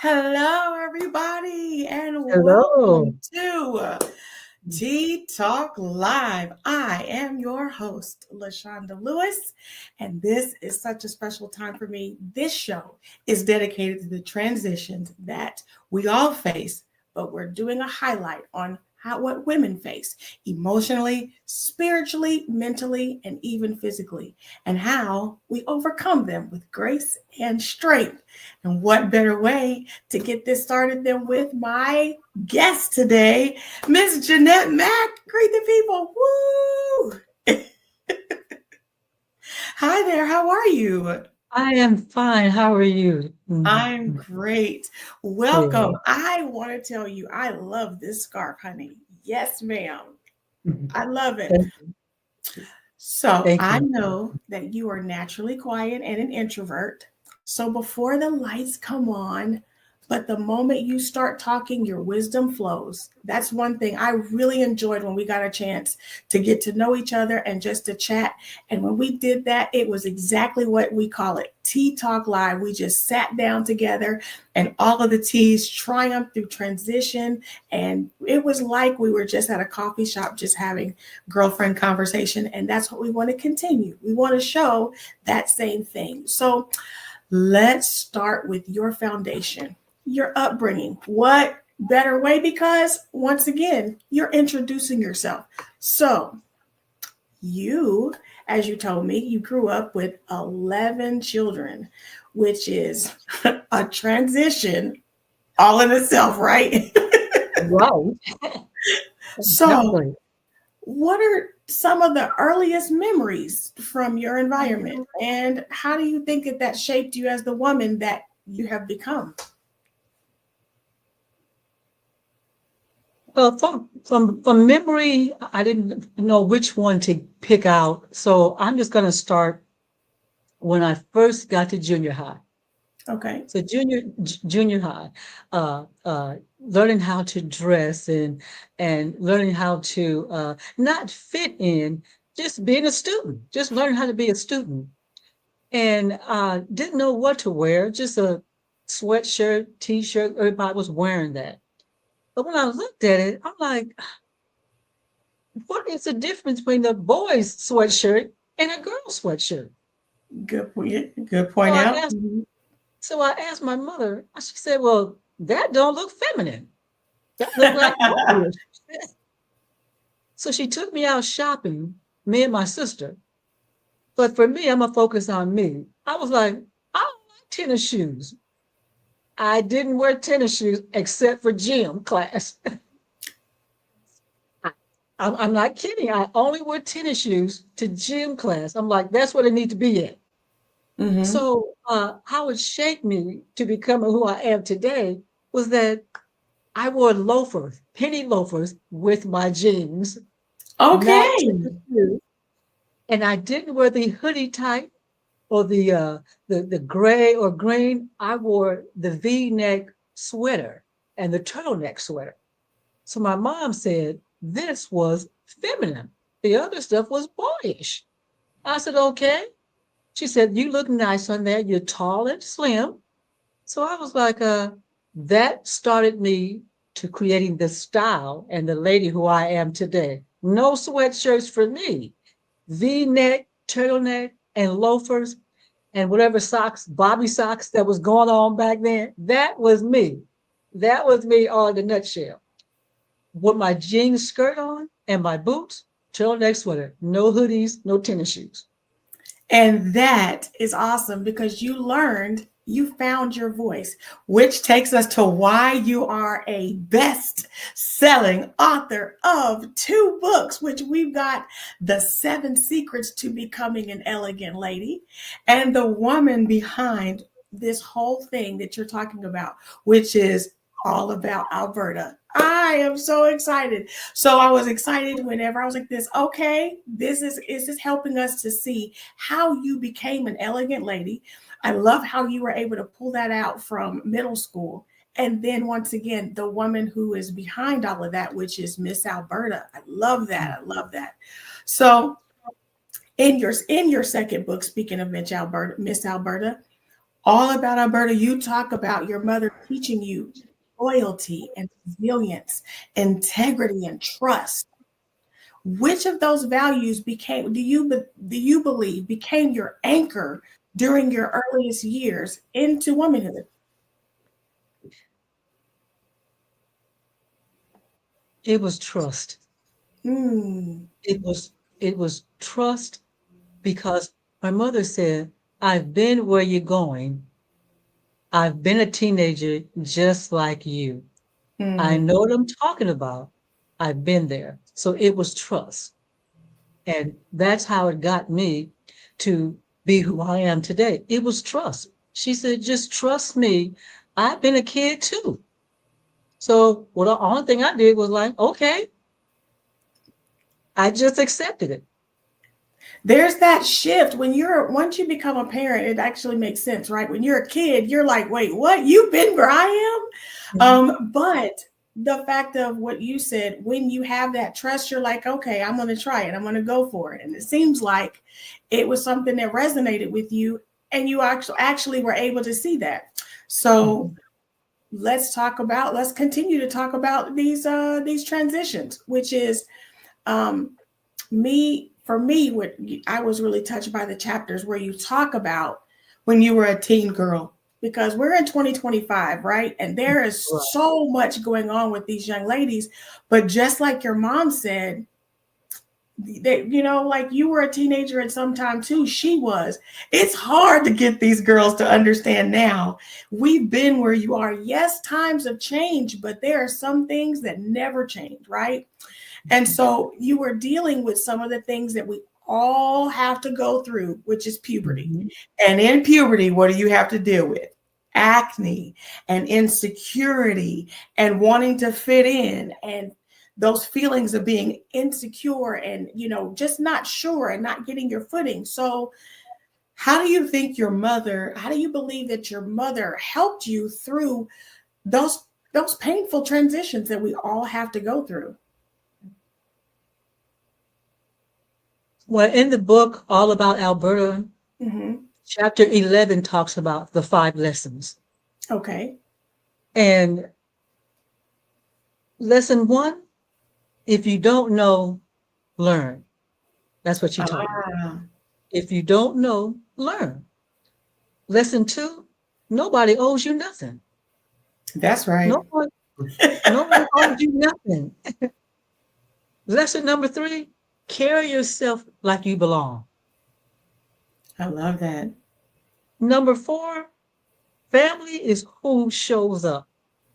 Hello, everybody, and Hello. welcome to Tea Talk Live. I am your host, LaShanda Lewis, and this is such a special time for me. This show is dedicated to the transitions that we all face, but we're doing a highlight on what women face emotionally, spiritually, mentally, and even physically, and how we overcome them with grace and strength. And what better way to get this started than with my guest today, Miss Jeannette Mack? Greet the people. Woo! Hi there. How are you? I am fine. How are you? I'm great. Welcome. Good. I want to tell you, I love this scarf, honey. Yes, ma'am. I love it. Thank So thank I you. know that you are naturally quiet and an introvert. So before the lights come on, but the moment you start talking, your wisdom flows. That's one thing I really enjoyed when we got a chance to get to know each other and just to chat. And when we did that, it was exactly what we call it Tea Talk Live. We just sat down together and all of the teas triumphed through transition. And it was like we were just at a coffee shop, just having girlfriend conversation. And that's what we want to continue. We want to show that same thing. So let's start with your foundation, your upbringing. What better way? Because once again, you're introducing yourself. So, you, as you told me, you grew up with 11 children, which is a transition all in itself, right? Right. So, Exactly. what are some of the earliest memories from your environment? And how do you think that that shaped you as the woman that you have become? Well, from memory, I didn't know which one to pick out. So I'm just going to start when I first got to junior high. Okay. So junior high, learning how to dress and learning how to not fit in, just being a student, just learning how to be a student. And didn't know what to wear, just a sweatshirt, t-shirt. Everybody was wearing that. But when I looked at it, I'm like, what is the difference between the boy's sweatshirt and a girl's sweatshirt? Good point. Good So point I out. asked, so I asked my mother, she said, well, that don't look feminine. That look like boyish. So she took me out shopping, me and my sister. But for me, I'm gonna focus on me. I was like, I don't like tennis shoes. I didn't wear tennis shoes except for gym class. I, I'm not kidding. I only wear tennis shoes to gym class. I'm like, that's what I need to be at. Hmm. So, how it shaped me to becoming who I am today was that I wore loafers, penny loafers with my jeans, not Okay. tennis shoes. And I didn't wear the hoodie type or the gray or green. I wore the V-neck sweater and the turtleneck sweater. So my mom said this was feminine. The other stuff was boyish. I said, okay. She said, you look nice on there. You're tall and slim. So I was like, that started me to creating the style and the lady who I am today. No sweatshirts for me. V-neck, turtleneck, and loafers, and whatever socks, bobby socks that was going on back then. That was me. That was me all in a nutshell. With my jeans skirt on and my boots, turtleneck sweater, no hoodies, no tennis shoes. And that is awesome because you learned, you found your voice, which takes us to why you are a best selling author of two books, which we've got The Seven Secrets to Becoming an Elegant Lady and the woman behind this whole thing that you're talking about, which is all about Alberta. I am so excited. So I was excited whenever I was like this, okay, this is helping us to see how you became an elegant lady. I love how you were able to pull that out from middle school. And then once again, the woman who is behind all of that, which is Miss Alberta. I love that. I love that. So in your second book, speaking of Miss Alberta, All about Alberta, you talk about your mother teaching you loyalty and resilience, integrity and trust. Which of those values became do you believe became your anchor during your earliest years into womanhood? It was trust. Mm, It was trust because my mother said, I've been where you're going. I've been a teenager just like you. I mm. know what I'm talking about. I've been there. So it was trust. And that's how it got me to be who I am today. It was trust. She said, just trust me. I've been a kid too. So well, the only thing I did was like, okay, I just accepted it. There's that shift when you're once you become a parent, it actually makes sense, right? When you're a kid, you're like, wait, what? You've been where I Mhm. am? But the fact of what you said, when you have that trust, you're like, okay, I'm gonna try it, I'm gonna go for it. And it seems like it was something that resonated with you, and you actually were able to see that. So Mhm. let's continue to talk about these transitions, which is um me for me what I was really touched by the chapters where you talk about when you were a teen girl, because we're in 2025, right? And there is Right. so much going on with these young ladies, but just like your mom said, that like you were a teenager at some time too, she was. It's hard to get these girls to understand now. We've been where you are. Yes, times have changed, but there are some things that never change, right? And so you were dealing with some of the things that we all have to go through, which is puberty. Mhm. And in puberty, what do you have to deal with? Acne and insecurity and wanting to fit in and those feelings of being insecure and just not sure and not getting your footing. So how do you believe that your mother helped you through those painful transitions that we all have to go through? Well, in the book, All About Alberta, Mm-hmm. chapter 11 talks about the 5 lessons. Okay. And lesson 1, if you don't know, learn. That's what she taught me. Ah, If you don't know, learn. Lesson 2, nobody owes you nothing. that's right. No one, no one owes you nothing. Lesson number 3, carry yourself like you belong. I love that. Number 4, family is who shows up.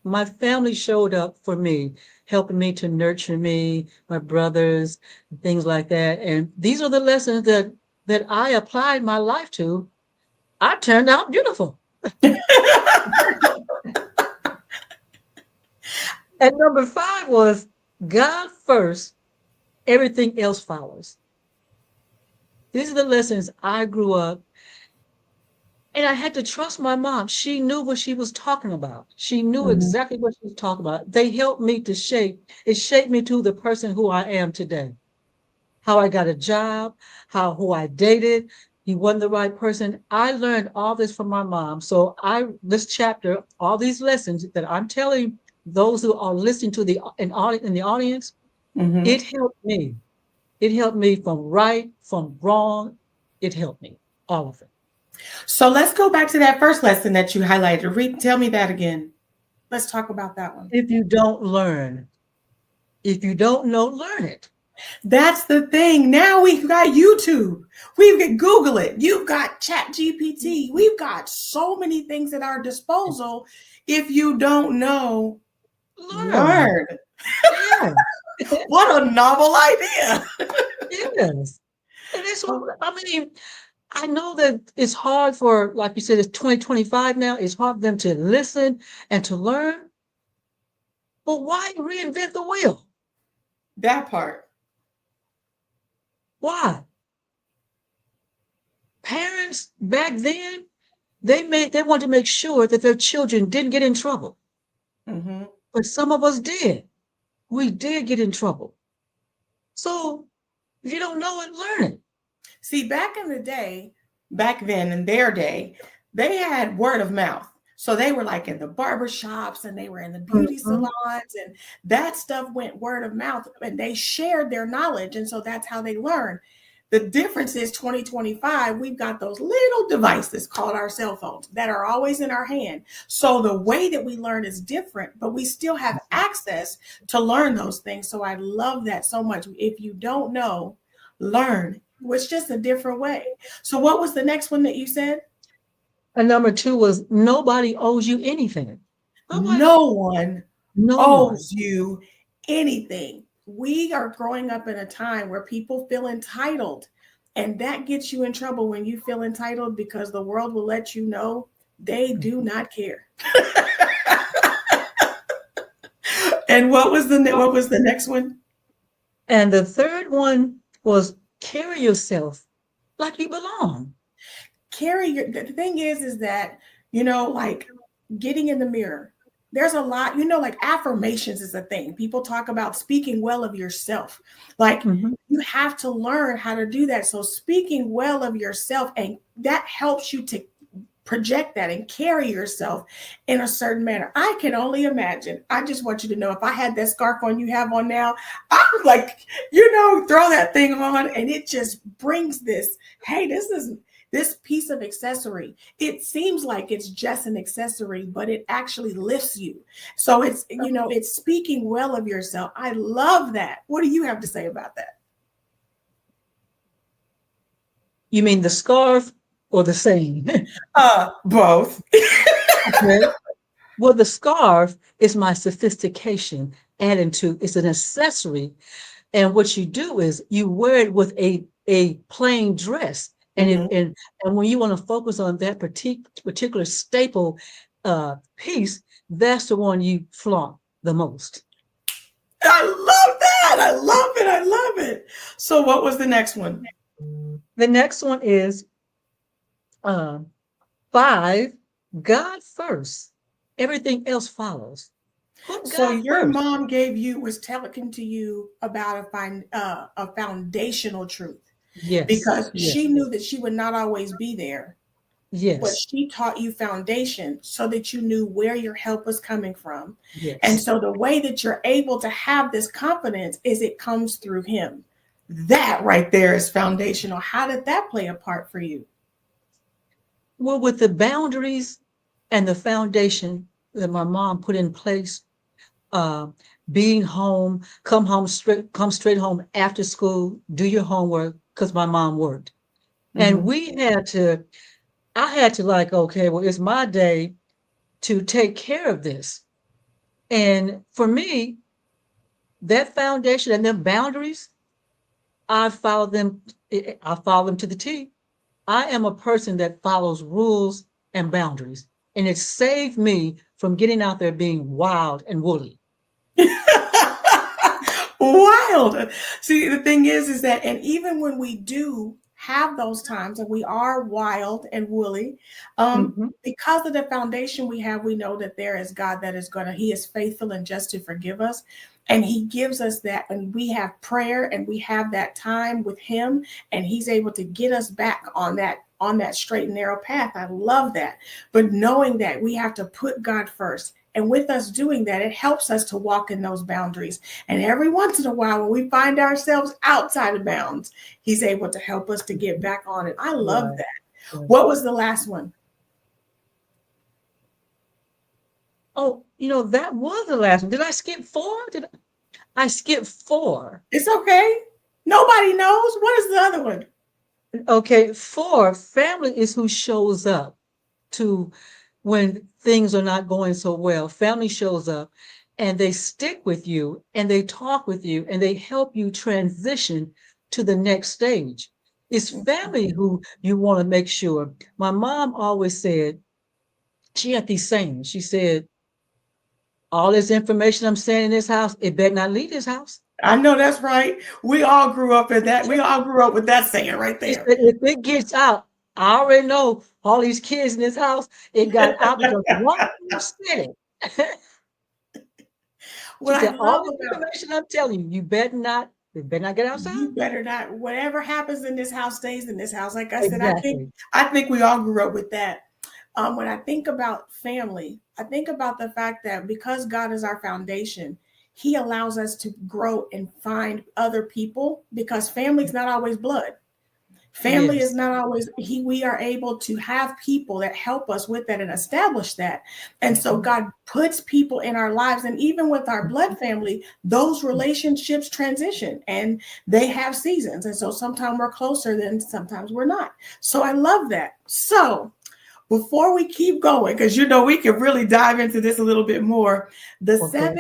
My family showed up for me, helping me to nurture me, my brothers, things like that. And these are the lessons that I applied my life to. I turned out beautiful. And number 5 was God first, everything else follows. These are the lessons I grew up, and I had to trust my mom. She knew what she was talking about. She knew Mhm. exactly what she was talking about. They helped me to it shaped me to the person who I am today. How I got a job, who I dated. He wasn't the right person. I learned all this from my mom. So this chapter, all these lessons that I'm telling those who are listening to in the audience, it Mhm. helped me. It helped me from right, from wrong. It helped me, all of it. So let's go back to that first lesson that you highlighted. Tell me that again. Let's talk about that one. If you don't learn, if you don't know, learn it. That's the thing. Now we've got YouTube. We've got Google it. You've got Chat GPT. We've got so many things at our disposal. If you don't know, Learn. learn. Yeah. What a novel idea. Yes. And it's, I mean, I know that it's hard for, like you said, it's 2025 now. It's hard for them to listen and to learn. But why reinvent the wheel? That part. Why? Parents back then, they wanted to make sure that their children didn't get in trouble. Mhm. But some of us did. We did get in trouble. So if you don't know it, learn it. See, back then, in their day, they had word of mouth. So they were like in the barber shops and they were in the beauty Mhm. salons, and that stuff went word of mouth, and they shared their knowledge. And so that's how they learn. The difference is 2025, we've got those little devices called our cell phones that are always in our hand. So the way that we learn is different, but we still have access to learn those things. So I love that so much. If you don't know, learn. It's just a different way. So what was the next one that you said? And number two was nobody owes you anything. I'm like, No one no one. owes you anything. We are growing up in a time where people feel entitled, and that gets you in trouble when you feel entitled, because the world will let you know they do not care. And what was the next one? And the third one was carry yourself like you belong. The thing is that, like getting in the mirror. There's a lot, like affirmations is a thing. People talk about speaking well of yourself. Like Mhm. you have to learn how to do that. So speaking well of yourself, and that helps you to project that and carry yourself in a certain manner. I can only imagine. I just want you to know, if I had that scarf on you have on now, I would like, throw that thing on, and it just brings this, hey, this piece of accessory. It seems like it's just an accessory, but it actually lifts you. So it's speaking well of yourself. I love that. What do you have to say about that? You mean the scarf or the saying? Both. Okay. Well, the scarf is my sophistication added to, it's an accessory. And what you do is you wear it with a plain dress. And Mhm. it and when you want to focus on that particular staple piece, that's the one you flaunt the most. I love that. I love it. I love it. So what was the next one? The next one is uh, five, God first. Everything else follows. Put So God your first. mom was talking to you about a foundational truth, Yes, because yes, she knew that she would not always be there, but yes, she taught you foundation so that you knew where your help was coming from. And yes. so the way that you're able to have this confidence is it comes through him. That right there is foundational. How did that play a part for you? Well, with the boundaries and the foundation that my mom put in place, uh, being home, come straight home after school, do your homework, because my mom worked. And Mhm. I had to like, okay, well, it's my day to take care of this. And for me, that foundation and them boundaries, I follow them, I follow them to the T. I am a person that follows rules and boundaries, and it saved me from getting out there being wild and woolly. Wild. See, the thing is that, and even when we do have those times and we are wild and woolly, Mhm. because of the foundation we have, we know that there is God that is He is faithful and just to forgive us. And He gives us that, and we have prayer and we have that time with Him, and He's able to get us back on that straight and narrow path. I love that. But knowing that we have to put God first. And with us doing that, it helps us to walk in those boundaries. And every once in a while, when we find ourselves outside of bounds, He's able to help us to get back on it. I love Right. that. Right. What was the last one? Oh, that was the last one. Did I skip four? I skip four? It's okay. Nobody knows. What is the other one? Okay, four, family is who shows up to when things are not going so well. Family shows up and they stick with you and they talk with you and they help you transition to the next stage. It's family who you want to make sure. My mom always said, she had these sayings. She said, all this information I'm saying in this house, it better not leave this house. I know that's right. We all grew up in that. We all grew up with that saying right She there. said, if it gets out, I already know all these kids in this house, it got out because one of them said it. What She I said, all love this about information I'm telling you, you better not get outside. you better not, whatever happens in this house stays in this house. Like I said, I think Exactly. I think we all grew up with that. When I think about family, I think about the fact that because God is our foundation, He allows us to grow and find other people because family is not always blood. Family is Yes. not always we are able to have people that help us with that and establish that. And so Mhm. God puts people in our lives, and even with our blood family, those relationships transition and they have seasons. And so sometimes we're closer than sometimes we're not. So I love that. So before we keep going, because we can really dive into this a little bit more, the Okay.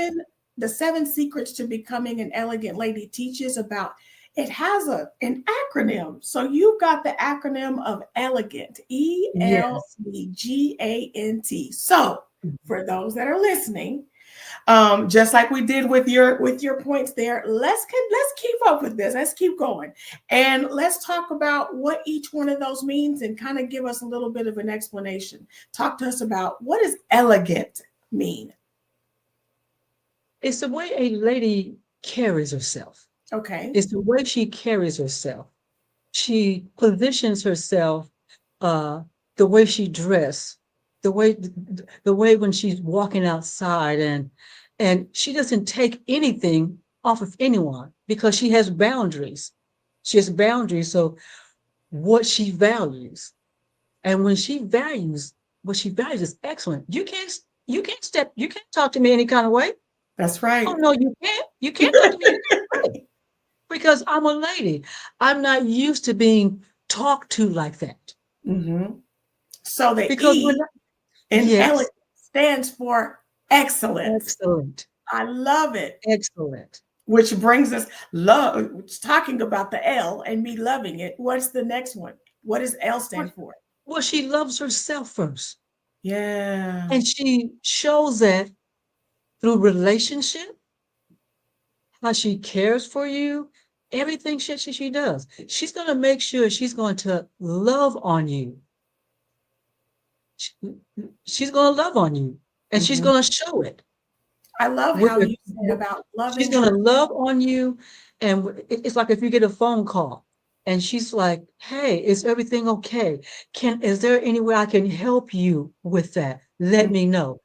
seven secrets to becoming an elegant lady teaches about, it has an acronym. So you've got the acronym of elegant, Yes. ELEGANT. So Mhm. for those that are listening, just like we did with your points there, let's keep up with this. Let's keep going, and let's talk about what each one of those means, and kind of give us a little bit of an explanation. Talk to us about, what does elegant mean? It's the way a lady carries herself. Okay. It's the way she carries herself. She positions herself, uh, the way she dress, the way the way when she's walking outside, and she doesn't take anything off of anyone because she has boundaries. She has boundaries. So what she values, and when she values what she values is excellent. You can't talk to me any kind of way. That's Oh right. no, you can't. You can't talk to me any kind of way because I'm a lady. I'm not used to being talked to like that. Mm-hmm. So the Because we're E not, in yes, elegant stands for excellence. excellent, I love it. excellent. Which brings us love, talking about the L and me loving it. What's the next one? What does L Well, stand for? well, she loves herself first. Yeah. And she shows that through relationship, how she cares for you, everything she does. She's going to make sure she's going to love on you. She- She's going to love on you and she's Mhm. going to show it I love with how her. you said about She's loving going to her. love on you. And it's like if you get a phone call and she's like, "Hey, is everything okay? Is there any way I can help you with that? Let Mm, me know."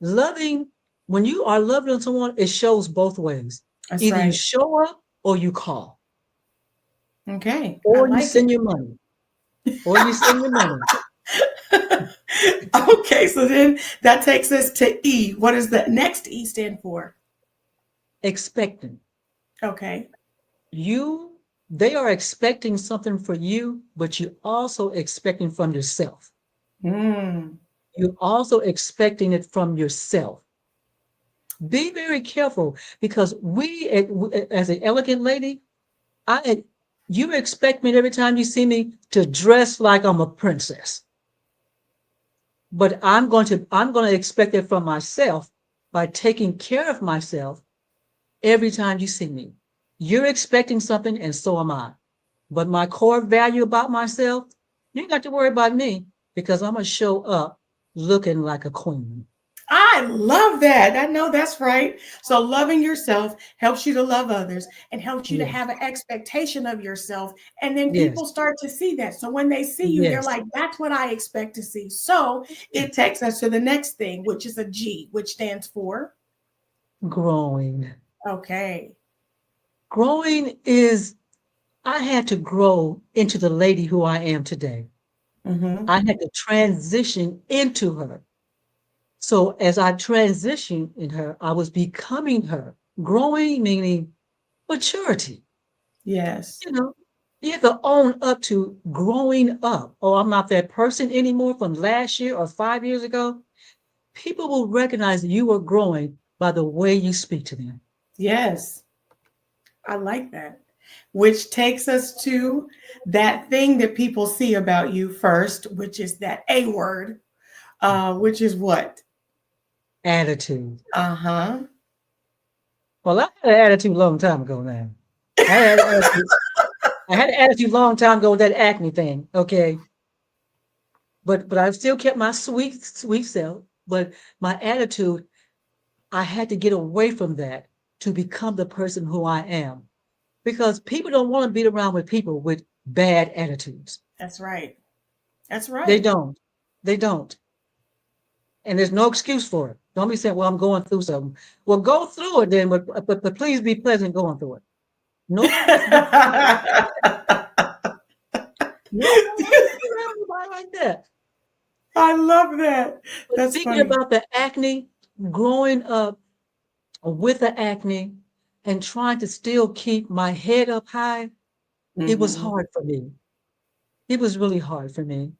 Loving, when you are loving someone, it shows both ways. that's Either you right. show up or you call, Okay. I or you like it. send your money, or you send your money. Okay. So then that takes us to E. What does the next E stand for? Expecting. Okay. You, they are expecting something for you, but you're also expecting from yourself. Mm, You're also expecting it from yourself. Be very careful because as an elegant lady, I, you expect me every time you see me to dress like I'm a princess. But I'm going to expect it from myself by taking care of myself every time you see me. You're expecting something and so am I. But my core value about myself, you ain't got to worry about me because I'm going to show up looking like a queen. I love that. I know that's right. So loving yourself helps you to love others and helps you to Yes, have an expectation of yourself. And then yes, people start to see that. So when they see you, they're yes. like, that's what I expect to see. So it takes us to the next thing, which is a G, which stands for, Growing. okay. Growing is, I had to grow into the lady who I am today. Mm-hmm. I had to transition into her. So as I transitioned in her, I was becoming her. Growing meaning maturity. Yes. You know, you have to own up to growing up. Oh, I'm not that person anymore from last year or 5 years ago. People will recognize that you are growing by the way you speak to them. Yes. I like that. Which takes us to that thing that people see about you first, which is that A word, which is what? Attitude. Uh-huh. Well, I had an attitude a long time ago now. I had an attitude. I had an attitude a long time ago with that acne thing. Okay. But I've still kept my sweet self. But my attitude, I had to get away from that to become the person who I am. Because people don't want to be around with people with bad attitudes. That's right. That's They right. don't. They don't. And there's no excuse for it. Don't be saying, well, I'm going through something. Well, go through it then, but please be pleasant going through it. No, no, everybody like that. I love that. But That's speaking funny. about the acne, growing up with the acne and trying to still keep my head up high, it was Mhm. hard for me. It was really hard for me.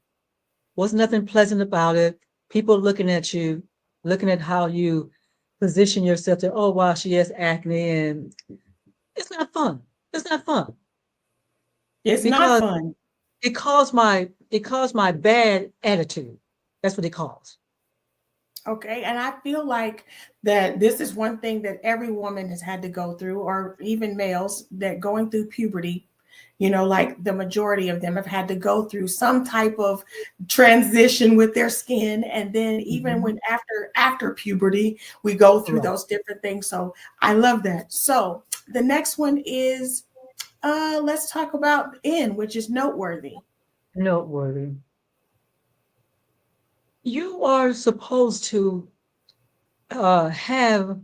Was nothing pleasant about it. People looking at you, looking at how you position yourself to, oh, wow, she has acne. And it's not fun. It's not fun It's not because fun. it caused my bad attitude. That's what it caused. Okay. And I feel like that this is one thing that every woman has had to go through, or even males that going through puberty, like the majority of them have had to go through some type of transition with their skin. And then even Mhm. when after puberty, we go through Right. those different things. So I love that. So the next one is let's talk about N, which is noteworthy. Noteworthy. You are supposed to have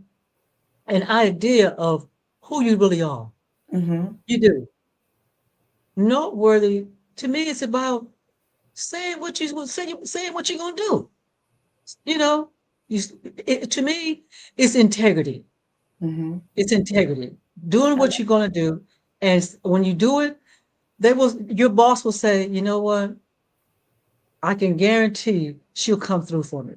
an idea of who you really are. Mm-hmm. You do. Noteworthy to me, it's about saying what saying what you're gonna do. You know, you, to me, it's integrity. Mm-hmm. It's integrity. Doing I what love you're gonna do, and when you do it, your boss will say, you know what? I can guarantee she'll come through for me.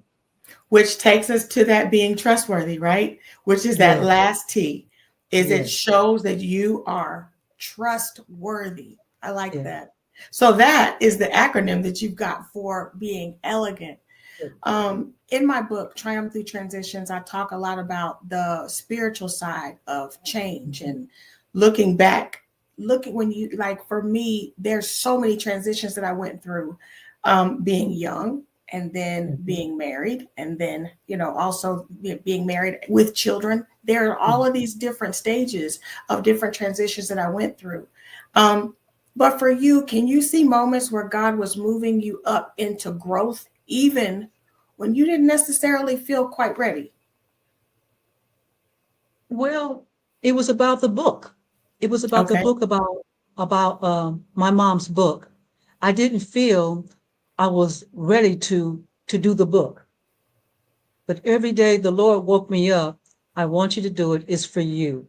which takes us to that being trustworthy, right? Which is that Yeah, last T, is it yeah, shows that you are trustworthy. I like yeah. that. So that is the acronym that you've got for being elegant. In my book, Triumph Through Transitions, I talk a lot about the spiritual side of change and looking back. Looking when you like, for me, there's so many transitions that I went through, being young and then Mhm, being married, and then also being married with children. There are all mhm. of these different stages of different transitions that I went through. Um, but for you, can you see moments where God was moving you up into growth, even when you didn't necessarily feel quite ready? Well, it was about the book. It was about the Okay. book about my mom's book. I didn't feel I was ready to do the book, but every day the Lord woke me up. I want you to do it. It's for you.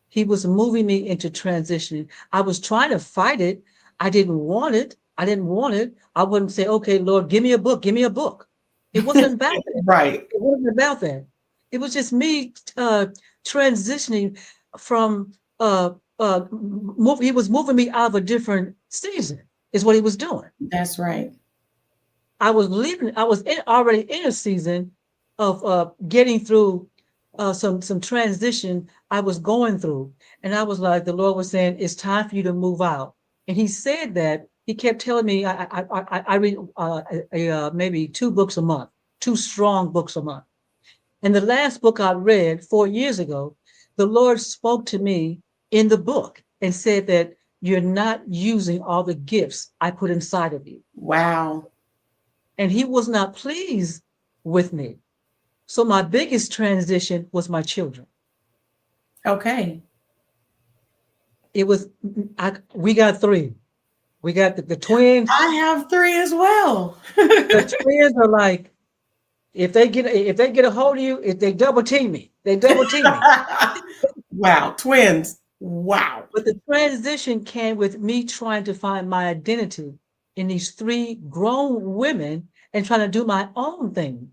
He was moving me into transition. I was trying to fight it. I didn't want it. I didn't want it. I wouldn't say, okay, Lord, give me a book. Give me a book. It wasn't about that. Right. It wasn't about that. It was just me transitioning from he was moving me out of a different season, is what he was doing. That's right. I was leaving, already in a season of getting through some transition I was going through. And I was like, the Lord was saying, it's time for you to move out. And he said that, he kept telling me, I read maybe 2 books a month, 2 strong books a month. And the last book I read 4 years ago, the Lord spoke to me in the book and said that you're not using all the gifts I put inside of you. Wow. And he was not pleased with me. So my biggest transition was my children. Okay. It was we got 3. We got the twins. I have three as well. The twins are like, if they get a hold of you, if they double team me, they double team me. Wow. Twins. Wow. But the transition came with me trying to find my identity in these 3 grown women and trying to do my own thing.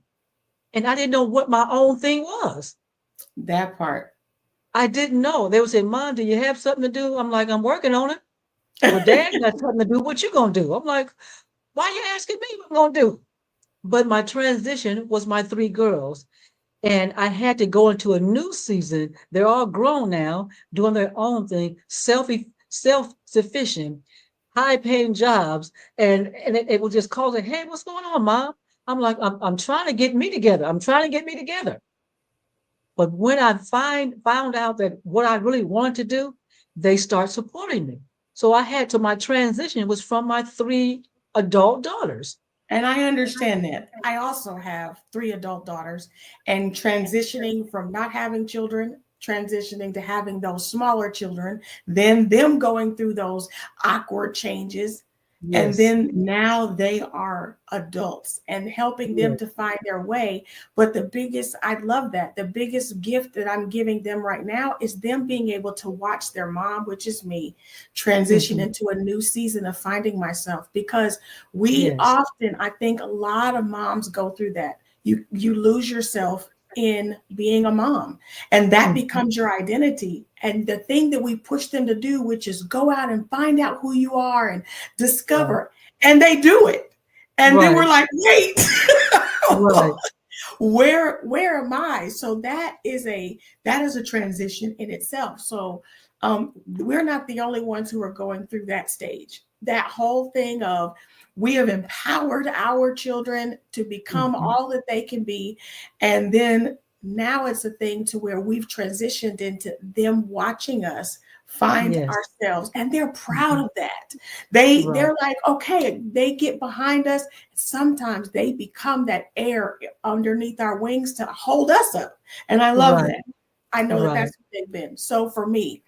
And I didn't know what my own thing was. That part. I didn't know. They would say, Mom, do you have something to do? I'm like, I'm working on it. Well, Dad got something to do. What you gonna do? I'm like, why are you asking me what I'm gonna do? But my transition was my 3 girls. And I had to go into a new season. They're all grown now, doing their own thing, self-sufficient, high-paying jobs. And it was just calling, hey, what's going on, Mom? I'm like, I'm trying to get me together. I'm trying to get me together. But when I found out that what I really wanted to do, they start supporting me. So my transition was from my 3 adult daughters. And I understand that. I also have 3 adult daughters, and transitioning from not having children, transitioning to having those smaller children, then them going through those awkward changes. And Yes. then now they are adults and helping them Yes. to find their way. But the biggest, I love that. The biggest gift that I'm giving them right now is them being able to watch their mom, which is me, transition Mhm. into a new season of finding myself. Because we Yes. often, I think a lot of moms go through that. You lose yourself in being a mom, and that Mhm. becomes your identity. And the thing that we push them to do, which is go out and find out who you are and Right. discover, and they do it. And then we're Right. like, wait, Right. where am I? So that is a transition in itself. So we're not the only ones who are going through that stage. That whole thing of we have empowered our children to become Mhm. all that they can be, and then now it's a thing to where we've transitioned into them watching us find Yes. ourselves, and they're proud Mhm. of that. Right. They're like, okay, they get behind us. Sometimes they become that air underneath our wings to hold us up. And I love Right. that. I know that Right. that's what they've been. So for me,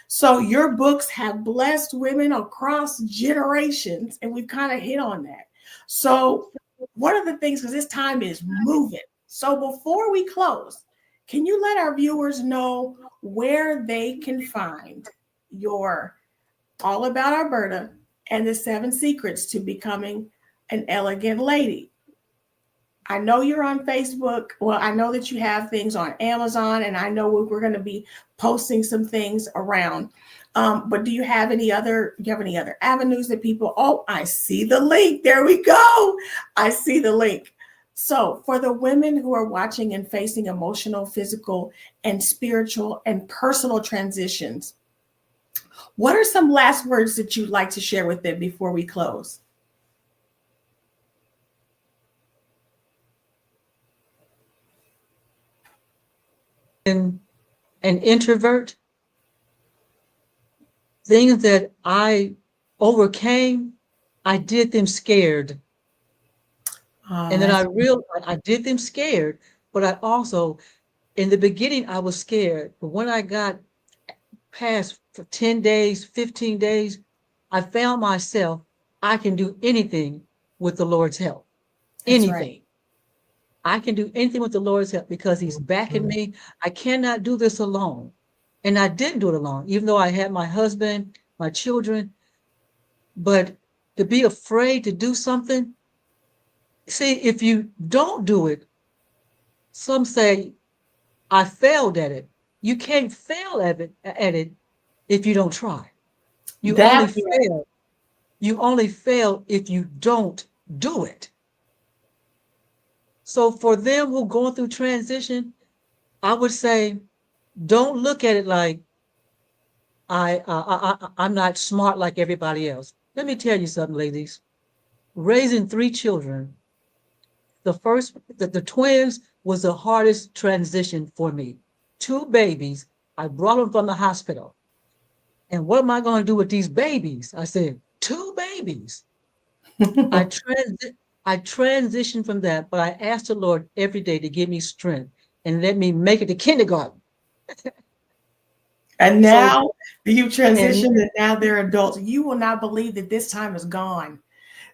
so your books have blessed women across generations, and we've kind of hit on that. So one of the things, because this time is moving. So before we close, can you let our viewers know where they can find your All About Alberta and the 7 Secrets to Becoming an Elegant Lady? I know you're on Facebook. Well, I know that you have things on Amazon, and I know we're going to be posting some things around. But do you have any other avenues that people? Oh, I see the link. There we go. I see the link. So, for the women who are watching and facing emotional, physical, and spiritual and personal transitions, what are some last words that you'd like to share with them before we close? And an introvert, things that I overcame, I did them scared. Oh, And then I that's realized I did them scared, but I also, in the beginning, I was scared. But when I got past for 10 days, 15 days, I found myself, I can do anything with the Lord's help. that's right. Anything. I can do anything with the Lord's help because He's backing me. I cannot do this alone. And I didn't do it alone, even though I had my husband, my children. But to be afraid to do something, see, if you don't do it, some say, I failed at it. You can't fail at it if you don't try. You only That fail. You only fail if you don't do it. So for them who are going through transition, I would say, don't look at it like I'm not smart like everybody else. Let me tell you something, ladies. Raising 3 children, the twins was the hardest transition for me. 2 babies, I brought them from the hospital. And what am I going to do with these babies? I said, 2 babies. I transitioned from that, but I asked the Lord every day to give me strength and let me make it to kindergarten. And So, now you and transitioned, and now they're adults. You will not believe that this time is gone.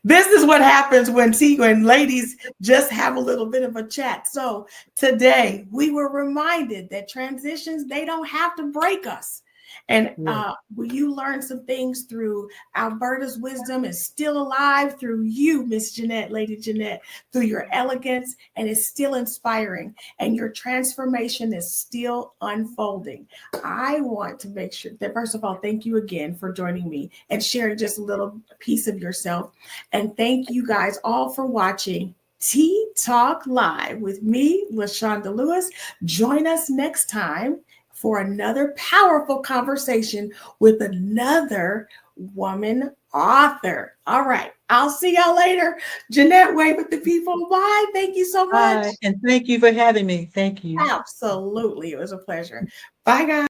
This is what happens when ladies just have a little bit of a chat. So today we were reminded that transitions, they don't have to break us. And yeah, you learn some things through Alberta's wisdom is still alive through you, Miss Jeannette, Lady Jeannette, through your elegance, and it's still inspiring. And your transformation is still unfolding. I want to make sure that, first of all, thank you again for joining me and sharing just a little piece of yourself. And thank you guys all for watching Tea Talk Live with me, LaShanda Lewis. Join us next time for another powerful conversation with another woman author. All right. I'll see y'all later. Jeannette, wave at the people. Bye. Thank you so much. bye. And thank you for having me. Thank you. Absolutely. It was a pleasure. Bye, guys.